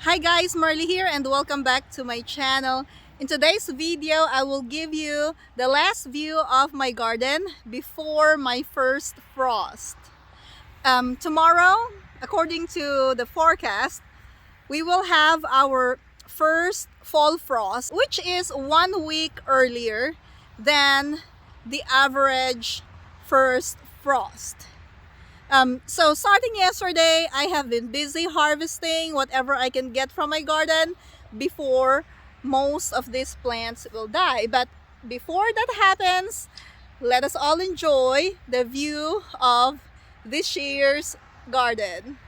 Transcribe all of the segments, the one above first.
Hi guys, Marley here and welcome back to my channel. In today's video, I will give you the last view of my garden before my first frost. Tomorrow, according to the forecast, we will have our first fall frost, which is 1 week earlier than the average first frost. So starting yesterday, I have been busy harvesting whatever I can get from my garden before most of these plants will die. But before that happens, let us all enjoy the view of this year's garden.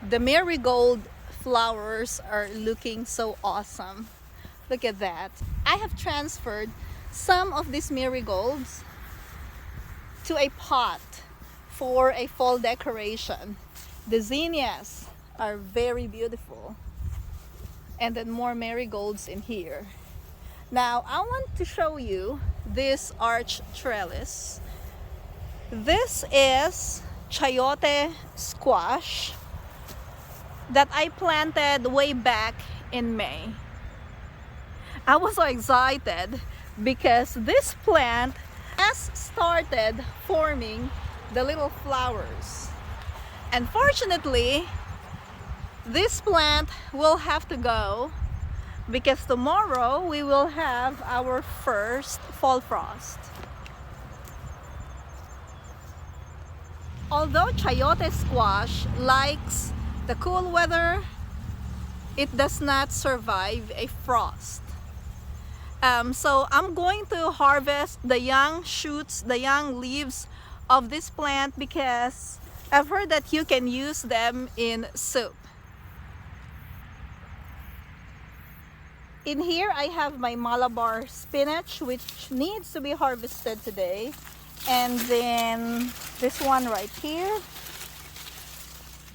The marigold flowers are looking so awesome. Look at that. I have transferred some of these marigolds to a pot for a fall decoration. The zinnias are very beautiful. And then more marigolds in here. Now, I want to show you this arch trellis. This is chayote squash that I planted way back in May. I was so excited because this plant has started forming the little flowers. Unfortunately, this plant will have to go because tomorrow we will have our first fall frost. Although chayote squash likes the cool weather, it does not survive a frost. So I'm going to harvest the young shoots, the young leaves of this plant because I've heard that you can use them in soup. In here I have my Malabar spinach, which needs to be harvested today. And then this one right here,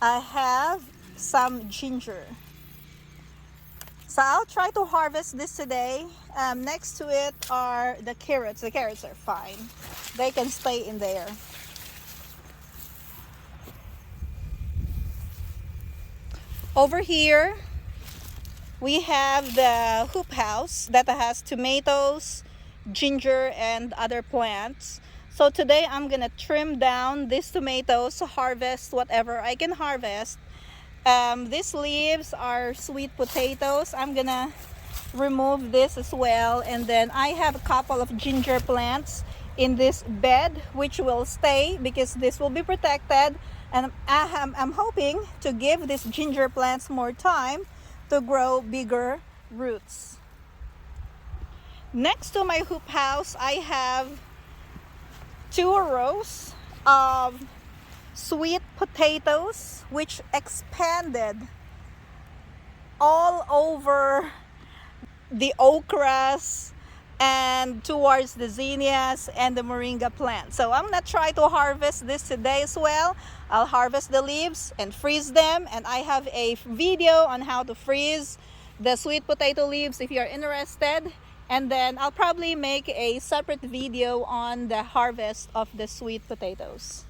I have some ginger. So I'll try to harvest this today. Next to it are the carrots. The carrots are fine. They can stay in there. Over here, we have the hoop house that has tomatoes, ginger, and other plants. So today I'm gonna trim down these tomatoes, harvest whatever I can harvest. These leaves are sweet potatoes. I'm gonna remove this as well. And then I have a couple of ginger plants in this bed which will stay because this will be protected. And I'm hoping to give these ginger plants more time to grow bigger roots. Next to my hoop house, I have 2 rows of sweet potatoes which expanded all over the okras and towards the zinnias and the moringa plant. So I'm gonna try to harvest this today as well. I'll harvest the leaves and freeze them, and I have a video on how to freeze the sweet potato leaves if you're interested. And then I'll probably make a separate video on the harvest of the sweet potatoes.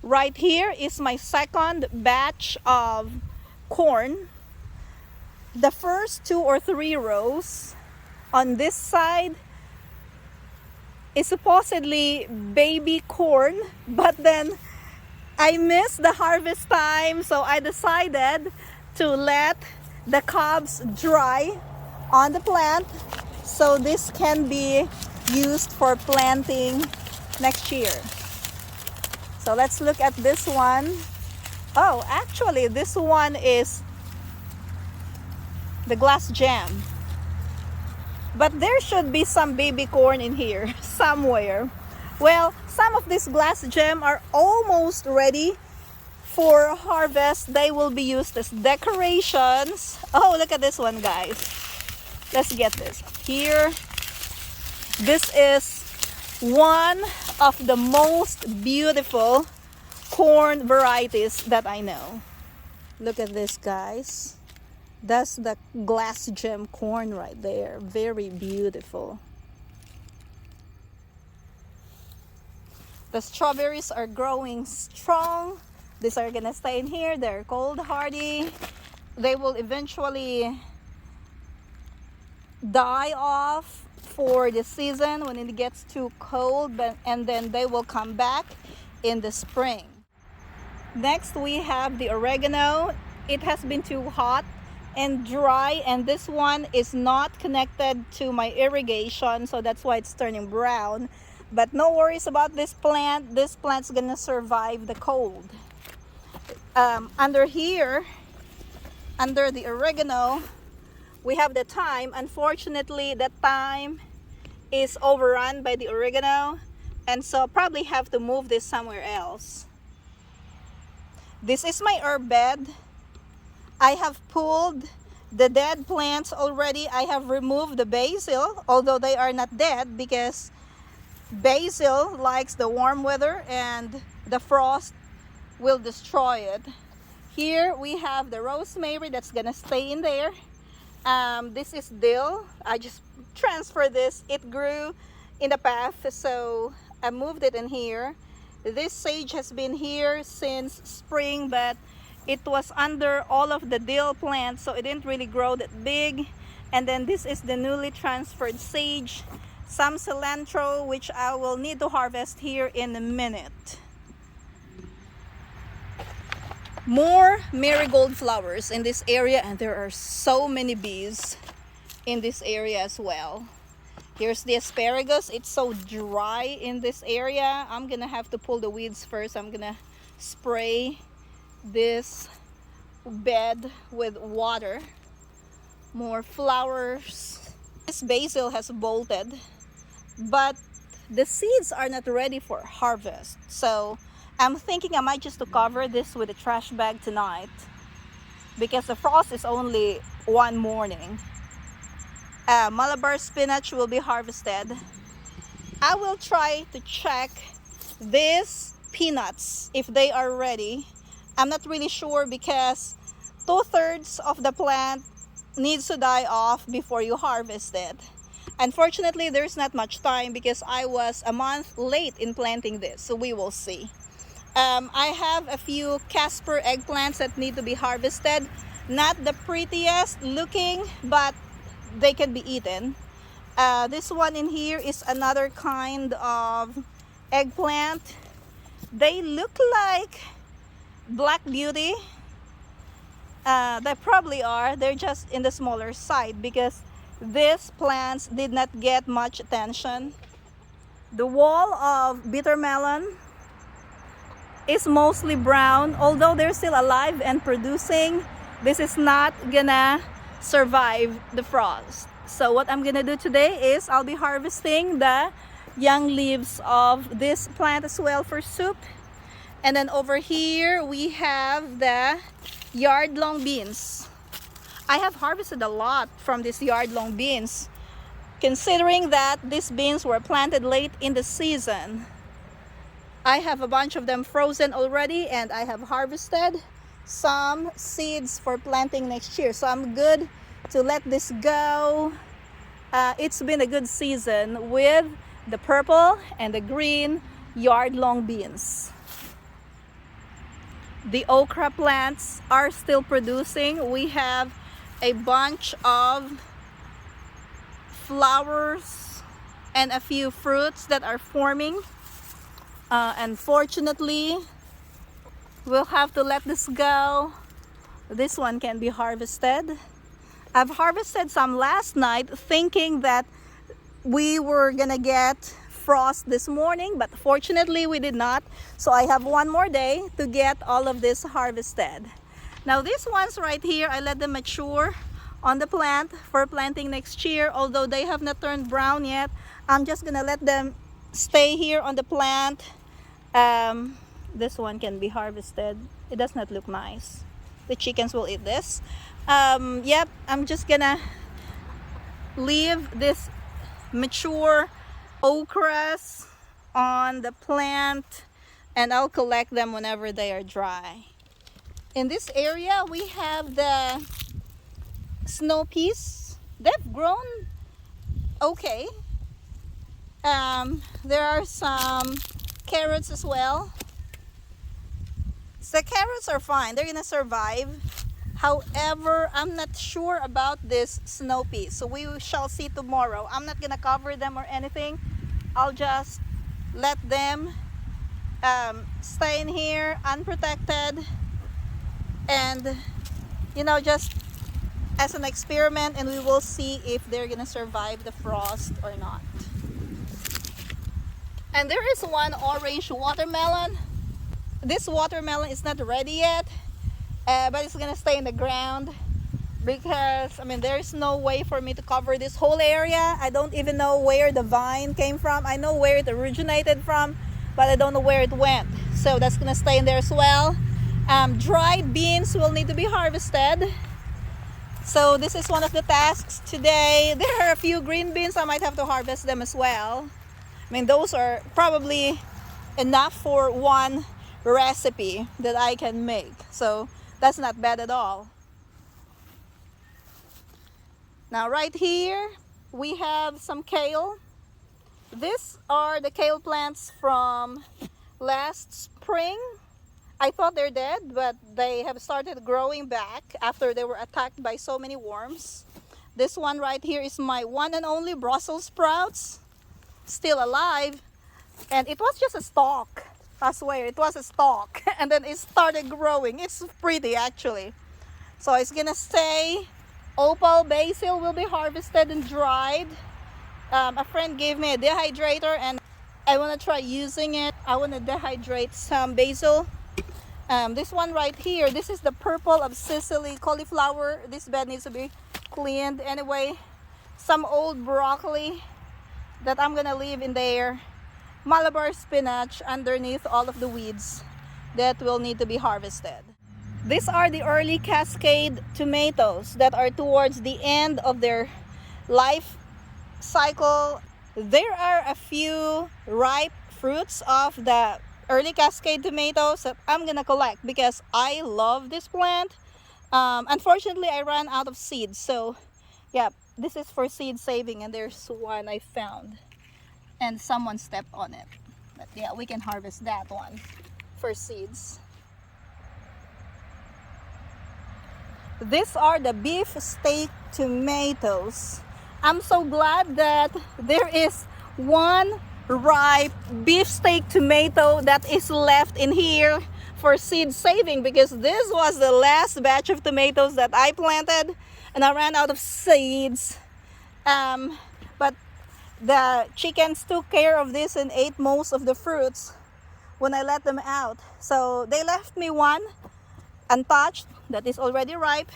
Right here is my second batch of corn. The first 2 or 3 rows on this side is supposedly baby corn, but then I missed the harvest time, so I decided to let the cobs dry on the plant so this can be used for planting next year. So let's look at this one. Oh, actually this one is the glass jam. But there should be some baby corn in here somewhere. Well, some of this glass jam are almost ready for harvest. They will be used as decorations. Oh, look at this one, guys. Let's get this. Here, this is one of the most beautiful corn varieties that I know. Look at this, guys. That's the glass gem corn right there. Very beautiful. The strawberries are growing strong. These are gonna stay in here. They're cold hardy. They will eventually die off for the season when it gets too cold, and then they will come back in the spring. Next, we have the oregano. It has been too hot and dry, and this one is not connected to my irrigation, so that's why it's turning brown. But no worries about this plant. This plant's gonna survive the cold. Under here, under the oregano, we have the thyme. Unfortunately, the thyme is overrun by the oregano, and so probably have to move this somewhere else. This is my herb bed. I have pulled the dead plants already. I have removed the basil, although they are not dead, because basil likes the warm weather and the frost will destroy it. Here we have the rosemary that's gonna stay in there. This is dill. I just transferred this. It grew in the path, so I moved it in here. This sage has been here since spring, but it was under all of the dill plants, so it didn't really grow that big. And then this is the newly transferred sage. Some cilantro, which I will need to harvest here in a minute. More marigold flowers in this area, and there are so many bees in this area as well. Here's the asparagus. It's so dry in this area. I'm gonna have to pull the weeds first. I'm gonna spray this bed with water. More flowers. This basil has bolted, but the seeds are not ready for harvest, so I'm thinking I might just to cover this with a trash bag tonight, because the frost is only one morning. Malabar spinach will be harvested. I will try to check these peanuts if they are ready. I'm not really sure, because 2/3 of the plant needs to die off before you harvest it. Unfortunately, there's not much time because I was a month late in planting this, so we will see. I have a few Casper eggplants that need to be harvested. Not the prettiest looking, but they can be eaten. This one in here is another kind of eggplant. They look like Black Beauty. They probably are. They're just in the smaller side because these plants did not get much attention. The wall of bitter melon is mostly brown, although they're still alive and producing. This is not gonna survive the frost. So what I'm gonna do today is I'll be harvesting the young leaves of this plant as well for soup. And then over here we have the yard-long beans. I have harvested a lot from these yard-long beans, considering that these beans were planted late in the season. I have a bunch of them frozen already, and I have harvested some seeds for planting next year. So I'm good to let this go. It's been a good season with the purple and the green yard-long beans. The okra plants are still producing. We have a bunch of flowers and a few fruits that are forming. Unfortunately, we'll have to let this go. This one can be harvested. I've harvested some last night thinking that we were gonna get frost this morning, but fortunately we did not. So I have one more day to get all of this harvested. Now these ones right here, I let them mature on the plant for planting next year. Although they have not turned brown yet, I'm just gonna let them stay here on the plant. This one can be harvested. It does not look nice. The chickens will eat this. Yep, I'm just gonna leave this mature okras on the plant, and I'll collect them whenever they are dry. In this area we have the snow peas. They've grown okay. There are some carrots as well. The carrots are fine. They're gonna survive. However, I'm not sure about this snow peas. So we shall see tomorrow. I'm not gonna cover them or anything. I'll just let them stay in here unprotected, and just as an experiment, and we will see if they're gonna survive the frost or not. And there is one orange watermelon. This watermelon is not ready yet, but it's gonna stay in the ground because there's no way for me to cover this whole area. I don't even know where the vine came from. I know where it originated from, but I don't know where it went. So that's gonna stay in there as well. Dried beans will need to be harvested. So this is one of the tasks today. There are a few green beans. I might have to harvest them as well. Those are probably enough for one recipe that I can make. So that's not bad at all. Now right here we have some kale. These are the kale plants from last spring. I thought they're dead, but they have started growing back after they were attacked by so many worms. This one right here is my one and only Brussels sprouts, still alive, and it was just a stalk. I swear it was a stalk and then it started growing. It's pretty actually. So it's gonna stay. Opal basil will be harvested and dried. A friend gave me a dehydrator and I want to try using it. I want to dehydrate some basil. This one right here, this is the purple of Sicily cauliflower. This bed needs to be cleaned anyway. Some old broccoli that I'm gonna leave in there. Malabar spinach underneath all of the weeds that will need to be harvested. These are the early Cascade tomatoes that are towards the end of their life cycle. There are a few ripe fruits of the early Cascade tomatoes that I'm gonna collect because I love this plant. Unfortunately, I ran out of seeds, so yeah, this is for seed saving, and there's one I found and someone stepped on it, but yeah, we can harvest that one for seeds. These are the beef steak tomatoes. I'm so glad that there is one ripe beef steak tomato that is left in here for seed saving, because this was the last batch of tomatoes that I planted and I ran out of seeds. But the chickens took care of this and ate most of the fruits when I let them out. So they left me one untouched that is already ripe.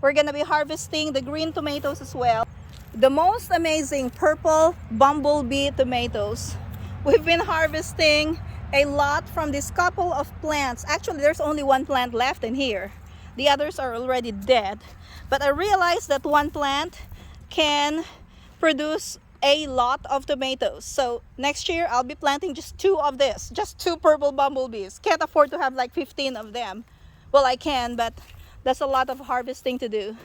We're gonna be harvesting the green tomatoes as well. The most amazing purple bumblebee tomatoes. We've been harvesting a lot from this couple of plants. Actually, there's only one plant left in here. The others are already dead. But I realized that one plant can produce a lot of tomatoes. So next year, I'll be planting just two of this. Just two purple bumblebees. Can't afford to have like 15 of them. Well, I can, but that's a lot of harvesting to do.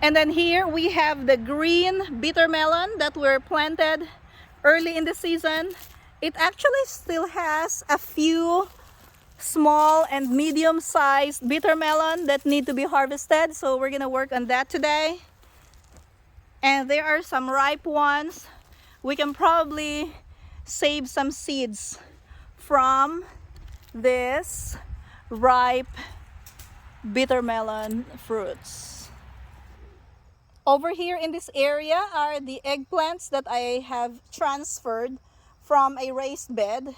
And then here we have the green bitter melon that were planted early in the season. It actually still has a few small and medium-sized bitter melon that need to be harvested. So we're gonna work on that today. And there are some ripe ones. We can probably save some seeds from this ripe bitter melon fruits. Over here in this area are the eggplants that I have transferred from a raised bed.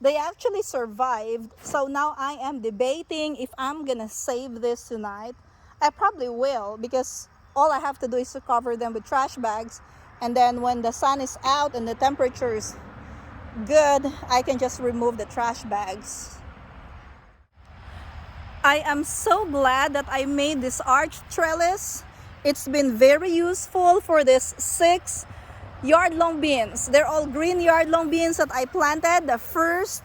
They actually survived, so now I am debating if I'm gonna save this tonight. I probably will, because all I have to do is to cover them with trash bags, and then when the sun is out and the temperature is good, I can just remove the trash bags. I am so glad that I made this arch trellis. It's been very useful for this 6 yard-long beans. They're all green yard-long beans that I planted. The first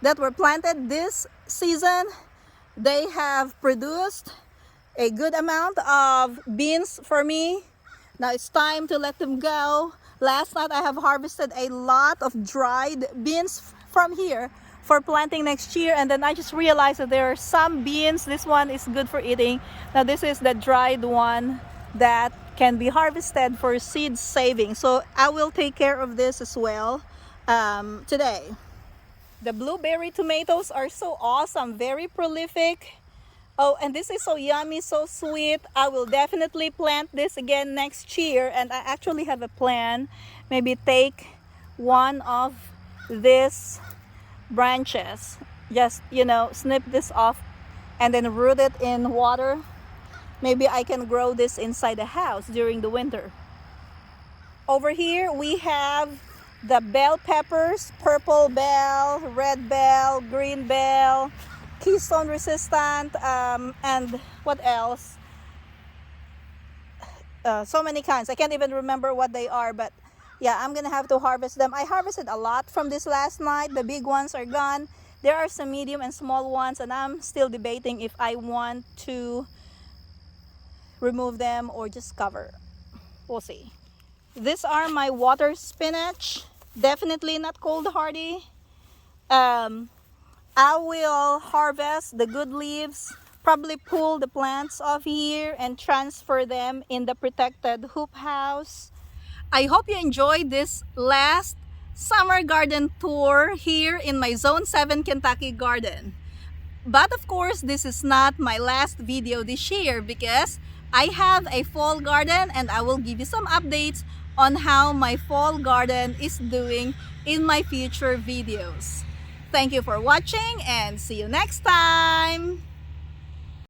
that were planted this season, they have produced a good amount of beans for me. Now it's time to let them go. Last night I have harvested a lot of dried beans from here for planting next year, and then I just realized that there are some beans. This one is good for eating. Now this is the dried one that can be harvested for seed saving. So I will take care of this as well today. The blueberry tomatoes are so awesome, very prolific. Oh, and this is so yummy, so sweet. I will definitely plant this again next year, and I actually have a plan. Maybe take one of these branches, just, you know, snip this off and then root it in water. Maybe I can grow this inside the house during the winter. Over here we have the bell peppers, purple bell, red bell, green bell, keystone resistant, and what else? So many kinds. I can't even remember what they are, but yeah, I'm gonna have to harvest them. I harvested a lot from this last night. The big ones are gone. There are some medium and small ones, and I'm still debating if I want to remove them or just cover. We'll see. These are my water spinach. Definitely not cold hardy. I will harvest the good leaves, probably pull the plants off here and transfer them in the protected hoop house. I hope you enjoyed this last summer garden tour here in my Zone 7 Kentucky garden. But of course, this is not my last video this year because I have a fall garden, and I will give you some updates on how my fall garden is doing in my future videos. Thank you for watching, and see you next time!